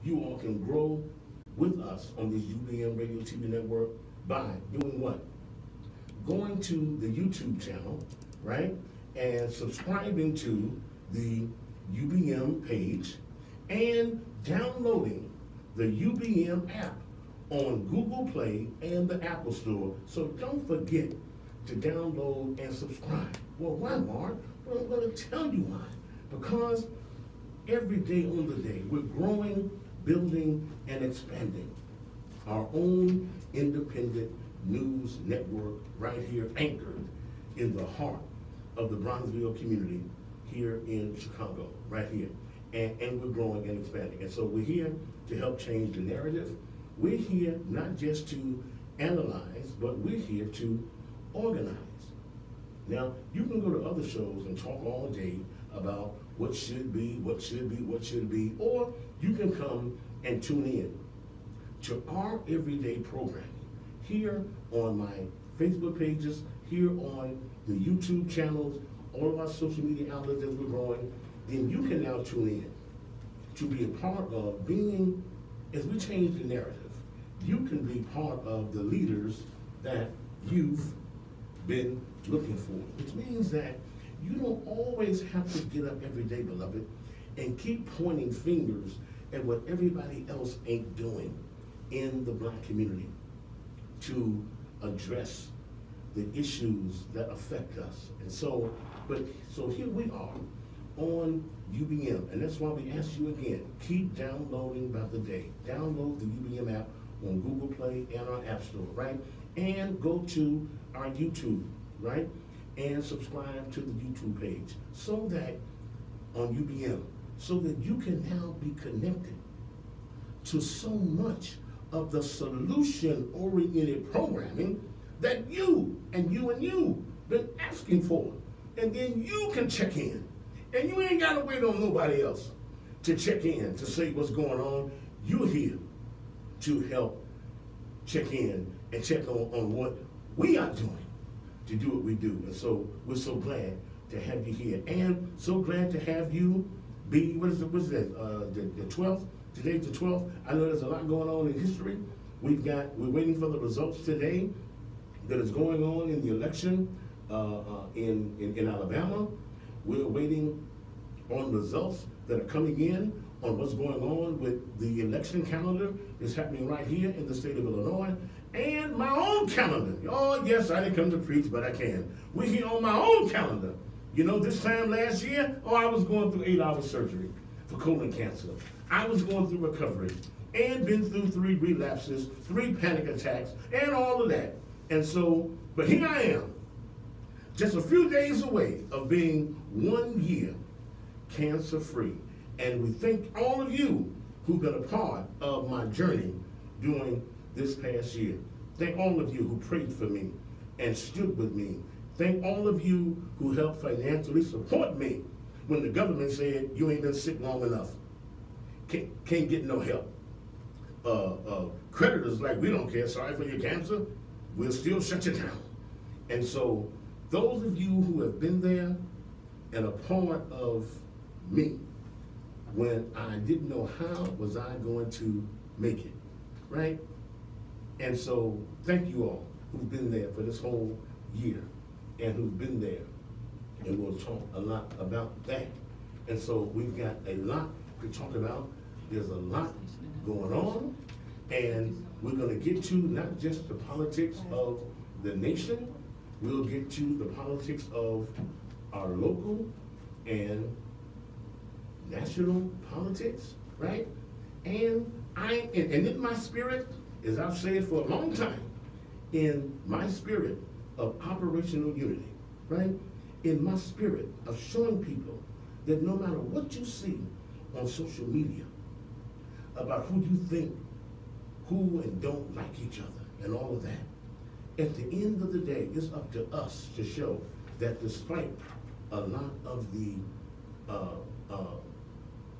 you all can grow with us on this UBM Radio TV network by doing what? Going to the YouTube channel, right? And subscribing to the UBM page and downloading the UBM app on Google Play and the Apple Store. So don't forget to download and subscribe. Well, why, Mark? Well, I'm going to tell you why. Because every day on the day, we're growing, building, and expanding our own independent news network right here, anchored in the heart of the Bronzeville community here in Chicago, right here. And we're growing and expanding. And so we're here to help change the narrative. We're here not just to analyze, but we're here to organize. Now, you can go to other shows and talk all day about what should be, what should be, what should be, or you can come and tune in to our everyday programming here on my Facebook pages, here on the YouTube channels, all of our social media outlets that we're growing. Then you can now tune in to be a part of being, as we change the narrative, you can be part of the leaders that you've been looking for, which means that you don't always have to get up every day, beloved, and keep pointing fingers at what everybody else ain't doing in the Black community to address the issues that affect us. And so, so here we are on UBM, and that's why we ask you again, keep downloading by the day. Download the UBM app on Google Play and our App Store, right? And go to our YouTube, right? And subscribe to the YouTube page so that on UBM, so that you can now be connected to so much of the solution-oriented programming that you been asking for. And then you can check in. And you ain't gotta wait on nobody else to check in, to say what's going on. You're here to help check in and check on what we are doing to do what we do. And so we're so glad to have you here, and so glad to have you be, what is that, the 12th? Today's the 12th. I know there's a lot going on in history. We're waiting for the results today that is going on in the election in Alabama. We're waiting on results that are coming in on what's going on with the election calendar that's happening right here in the state of Illinois, and my own calendar. Oh yes, I didn't come to preach, but I can. We're here on my own calendar. You know, this time last year, I was going through 8-hour surgery for colon cancer. I was going through recovery and been through 3 relapses, 3 panic attacks, and all of that. And so, but here I am, just a few days away of being 1 year cancer-free. And we thank all of you who've been a part of my journey during this past year. Thank all of you who prayed for me and stood with me. Thank all of you who helped financially support me when the government said, you ain't been sick long enough. Can't get no help. Creditors like, we don't care, sorry for your cancer, we'll still shut you down. And so those of you who have been there and a part of me when I didn't know how was I going to make it, right? And so thank you all who've been there for this whole year and who've been there, and we'll talk a lot about that. And so we've got a lot to talk about. There's a lot going on, and we're going to get to not just the politics of the nation, we'll get to the politics of our local and national politics, right? And in my spirit, as I've said for a long time, in my spirit of operational unity, right? In my spirit of showing people that no matter what you see on social media about who you think, who and don't like each other and all of that, at the end of the day, it's up to us to show that despite a lot of the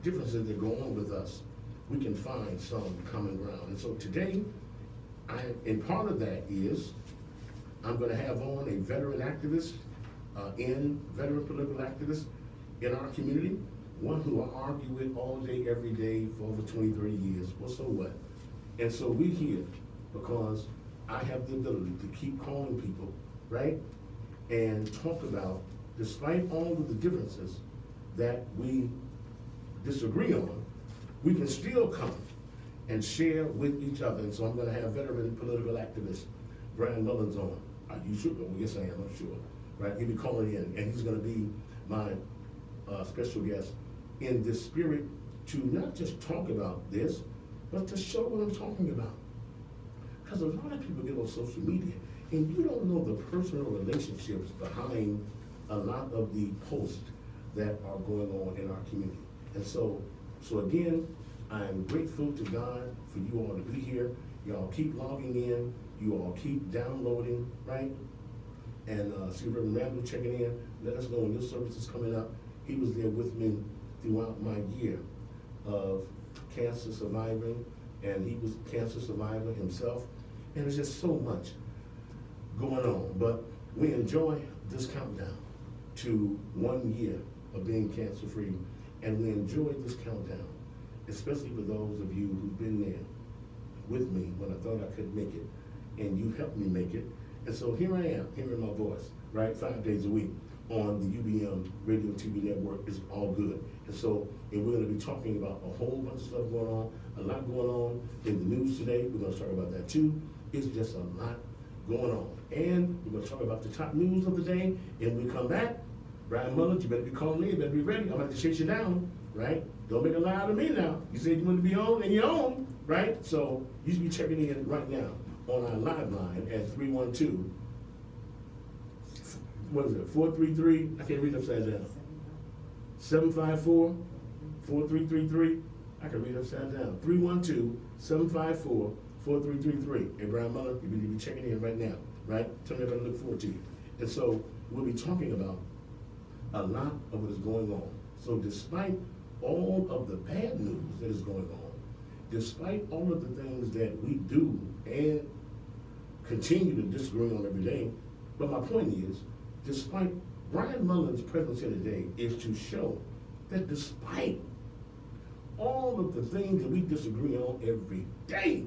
differences that go on with us, we can find some common ground. And so today, and part of that is, I'm going to have on a veteran activist, veteran political activist in our community, one who I argue with all day, every day for over 20, 30 years. Well, so what? And so we're here because I have the ability to keep calling people, right? And talk about, despite all of the differences that we disagree on, we can still come and share with each other. And so I'm going to have veteran political activist Brian Mullins on. Are you sure? Well, yes, I am, I'm sure. Right? He'll be calling in, and he's going to be my special guest in this spirit to not just talk about this, but to show what I'm talking about. Because a lot of people get on social media, and you don't know the personal relationships behind a lot of the posts that are going on in our community. And so again, I'm grateful to God for you all to be here. Y'all keep logging in. You all keep downloading, right? And see Reverend Randall checking in. Let us know when your service is coming up. He was there with me throughout my year of cancer surviving, and he was a cancer survivor himself. And there's just so much going on. But we enjoy this countdown to 1 year of being cancer-free. And we enjoy this countdown, especially for those of you who've been there with me when I thought I couldn't make it. And you helped me make it. And so here I am, hearing my voice, right, 5 days a week on the UBM Radio TV network. It's all good. And so, and we're going to be talking about a whole bunch of stuff going on, a lot going on in the news today. We're going to talk about that too. It's just a lot going on. And we're going to talk about the top news of the day. And when we come back, Brian Mullins, you better be calling in, you better be ready. I'm going to have to chase you down, right? Don't make a lie out of me now. You said you want to be on, and you're on, right? So you should be checking in right now on our live line at 312, what is it, 433, I can't read upside down, 754-4333, I can read upside down, 312-754-4333. And Brian Muller, you need to be checking in right now, right? Tell me about it, look forward to you. And so we'll be talking about a lot of what is going on. So despite all of the bad news that is going on, despite all of the things that we do and continue to disagree on every day, but my point is, despite Brian Mullins' presence here today is to show that despite all of the things that we disagree on every day,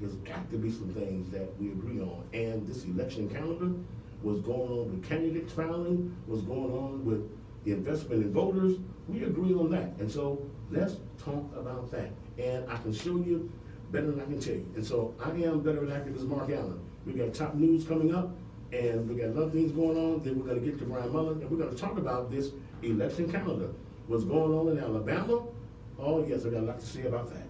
there's got to be some things that we agree on. And this election calendar, what's going on with candidates filing, what's going on with the investment in voters, we agree on that. And so let's talk about that. And I can show you better than I can tell you. And so I am veteran activist Mark Allen. We got top news coming up, and we got a lot of things going on. Then we're going to get to Brian Mullins, and we're going to talk about this election calendar. What's going on in Alabama? Oh yes, I got a lot to say about that,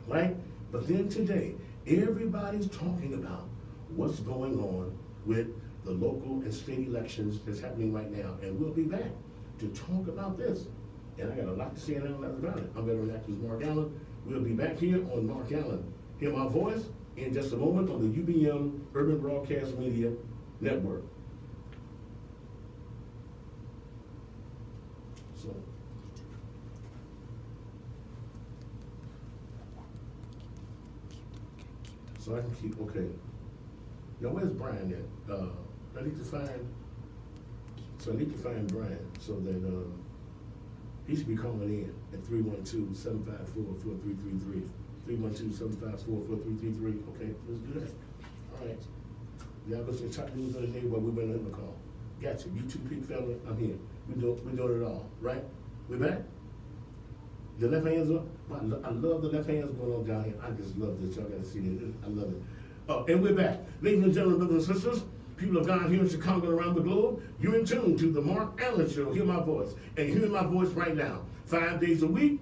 right? But then today, everybody's talking about what's going on with the local and state elections that's happening right now. And we'll be back to talk about this. And I got a lot to say about it. I'm veteran activist Mark Allen. We'll be back here on Mark Allen. Hear my voice in just a moment on the UBM Urban Broadcast Media Network. So I can keep, okay. Now where's Brian at? I need to find Brian so that he should be calling in at 312-754-4333. 312-754-4333. Okay, let's do that. All right. Y'all go to the top news of the day while we've been on the call. Gotcha. YouTube Peak family, I'm here. We're doing it all, right? We back? The left hands up. I love the left hands going on down here. I just love this. Y'all gotta see this. I love it. Oh, and we're back. Ladies and gentlemen, brothers and sisters, people of God here in Chicago and around the globe, you're in tune to the Mark Allen Show. Hear my voice. And hear my voice right now. 5 days a week,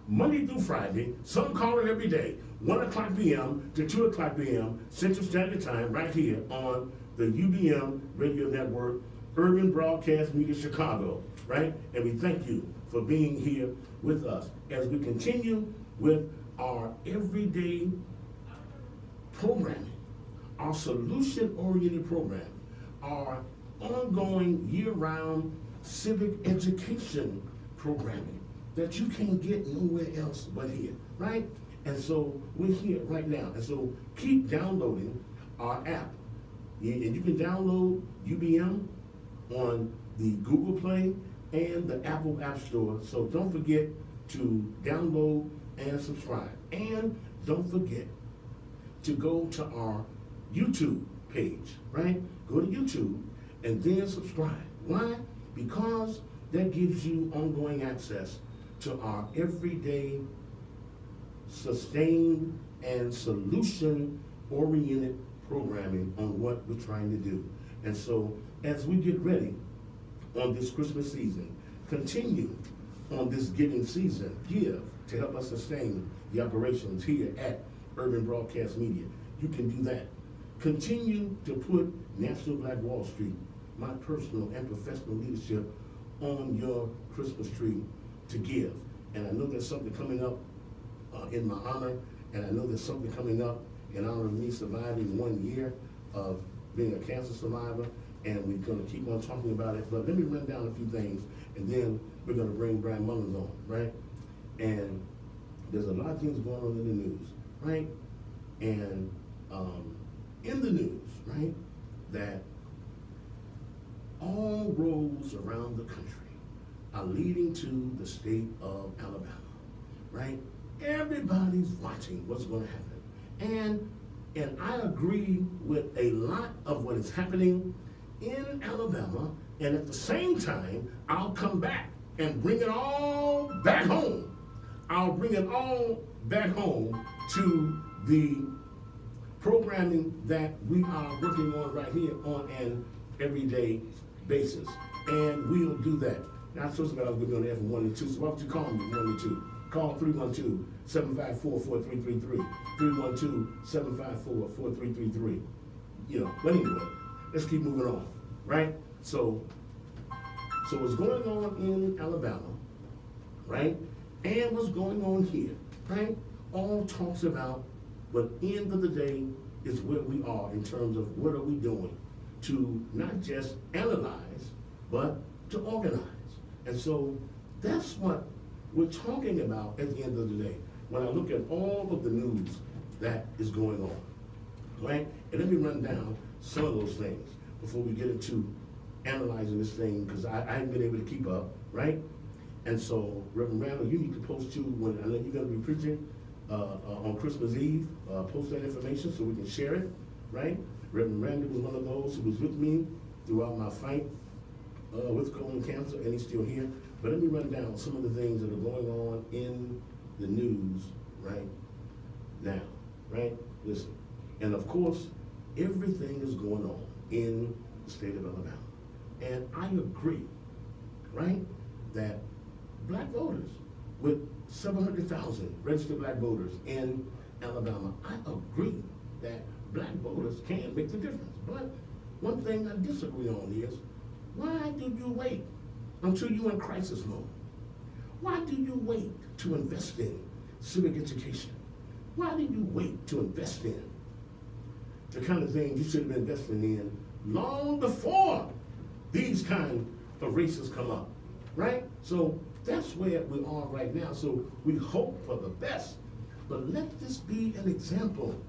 Monday through Friday, some call it every day, 1 o'clock p.m. to 2 o'clock p.m. Central Standard Time, right here on the UBM Radio Network, Urban Broadcast Media Chicago, right? And we thank you for being here with us as we continue with our everyday programming, our solution-oriented programming, our ongoing year-round civic education programming that you can't get nowhere else but here, right? And so we're here right now. And so keep downloading our app. And you can download UBM on the Google Play and the Apple App Store. So don't forget to download and subscribe. And don't forget to go to our YouTube page, right? Go to YouTube and then subscribe. Why? Because that gives you ongoing access to our everyday, sustained, and solution-oriented programming on what we're trying to do. And so, as we get ready on this Christmas season, continue on this giving season, give to help us sustain the operations here at Urban Broadcast Media. You can do that. Continue to put National Black Wall Street, my personal and professional leadership, on your Christmas tree to give. And I know there's something coming up in my honor, and I know there's something coming up in honor of me surviving 1 year of being a cancer survivor, and we're going to keep on talking about it. But let me run down a few things, and then we're going to bring Brian Mullins on, right? And there's a lot of things going on in the news, right? And in the news, right, that all roads around the country are leading to the state of Alabama, right? Everybody's watching what's going to happen. And I agree with a lot of what is happening in Alabama, and at the same time, I'll come back and bring it all back home. I'll bring it all back home to the programming that we are working on right here on an everyday basis. And we'll do that. Now, I supposed to be going to be on the air from 1 and 2, so why don't you call me 1 and 2? Call 312-754-4333. 312-754-4333. You know, but anyway, let's keep moving on, right? So what's going on in Alabama, right? And what's going on here, right? All talks about, but end of the day is where we are in terms of what are we doing to not just analyze, but to organize. And so that's what we're talking about at the end of the day. When I look at all of the news that is going on, right? And let me run down some of those things before we get into analyzing this thing, because I haven't been able to keep up, right? And so, Reverend Randall, you need to post too, when I know you're going to be preaching on Christmas Eve, post that information so we can share it, right? Reverend Randall was one of those who was with me throughout my fight with colon cancer, and he's still here. But let me run down some of the things that are going on in the news right now, right? Listen, and of course, everything is going on in the state of Alabama. And I agree, right, that black voters, with 700,000 registered black voters in Alabama, I agree that black voters can make the difference. But one thing I disagree on is, why do you wait until you're in crisis mode? Why do you wait to invest in civic education? Why do you wait to invest in the kind of things you should have been investing in long before these kind of races come up, right? So that's where we are right now. So we hope for the best, but let this be an example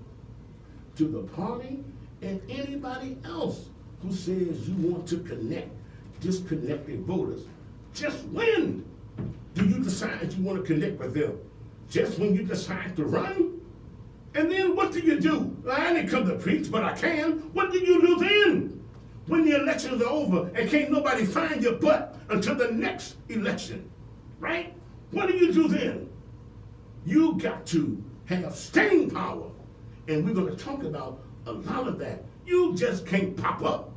to the party and anybody else who says you want to connect disconnected voters. Just when do you decide you want to connect with them? Just when you decide to run? And then what do you do? I didn't come to preach, but I can. What do you do then? When the elections are over and can't nobody find your butt until the next election, right? What do you do then? You got to have staying power. And we're going to talk about a lot of that. You just can't pop up,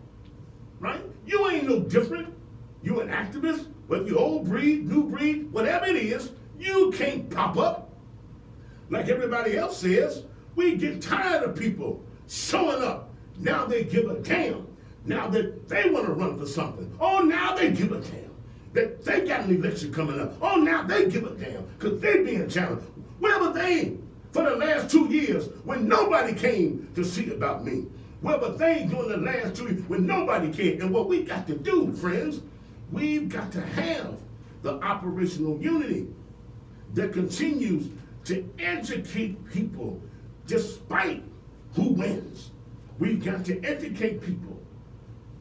right? You ain't no different. You an activist, whether you old breed, new breed, whatever it is, you can't pop up. Like everybody else says, we get tired of people showing up. Now they give a damn. Now that they want to run for something. Oh, now they give a damn. That they got an election coming up. Oh, now they give a damn because they being challenged. Where were they for the last 2 years when nobody came to see about me? Where were they during the last 2 years when nobody cared? And what we got to do, friends, we've got to have the operational unity that continues to educate people despite who wins. We've got to educate people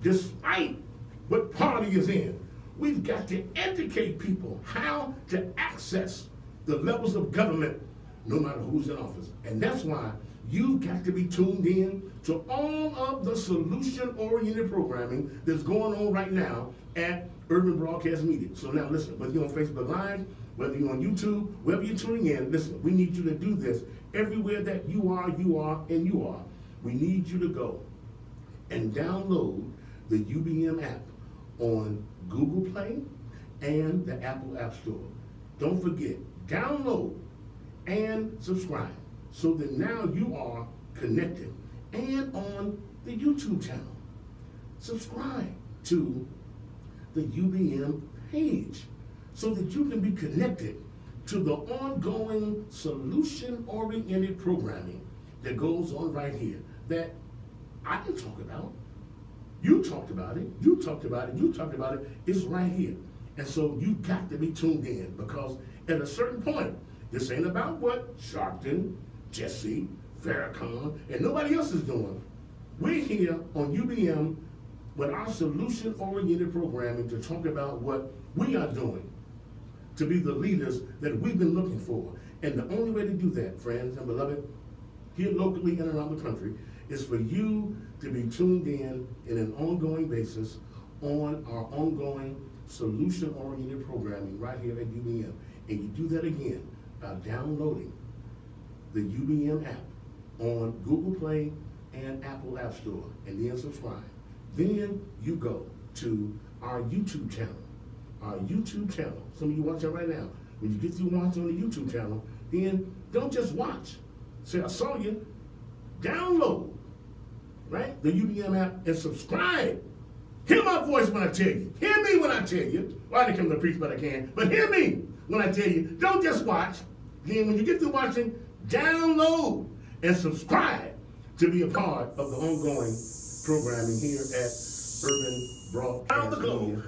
despite what party is in. We've got to educate people how to access the levels of government, no matter who's in office. And that's why you've got to be tuned in to all of the solution-oriented programming that's going on right now at Urban Broadcast Media. So now listen, whether you're on Facebook Live, whether you're on YouTube, wherever you're tuning in, listen, we need you to do this everywhere that you are, and you are. We need you to go and download the UBM app on Google Play and the Apple App Store. Don't forget, download and subscribe so that now you are connected and on the YouTube channel. Subscribe to the UBM page so that you can be connected to the ongoing solution-oriented programming that goes on right here that I can talk about. You talked about it, you talked about it, you talked about it. It's right here. And so you got to be tuned in, because at a certain point, this ain't about what Sharpton, Jesse, Farrakhan, and nobody else is doing. We're here on UBM with our solution-oriented programming to talk about what we are doing to be the leaders that we've been looking for. And the only way to do that, friends and beloved, here locally and around the country, is for you to be tuned in an ongoing basis on our ongoing solution-oriented programming right here at UBM. And you do that again by downloading the UBM app on Google Play and Apple App Store, and then subscribe. Then you go to our YouTube channel. Our YouTube channel. Some of you watching right now. When you get through watching on the YouTube channel, then don't just watch. Say, I saw you. Download, right, the UBM app and subscribe. Hear my voice when I tell you. Hear me when I tell you. Well, I didn't come to preach, but I can. But hear me when I tell you. Don't just watch. Then when you get through watching, download and subscribe to be a part of the ongoing programming here at Urban Broadcast Media.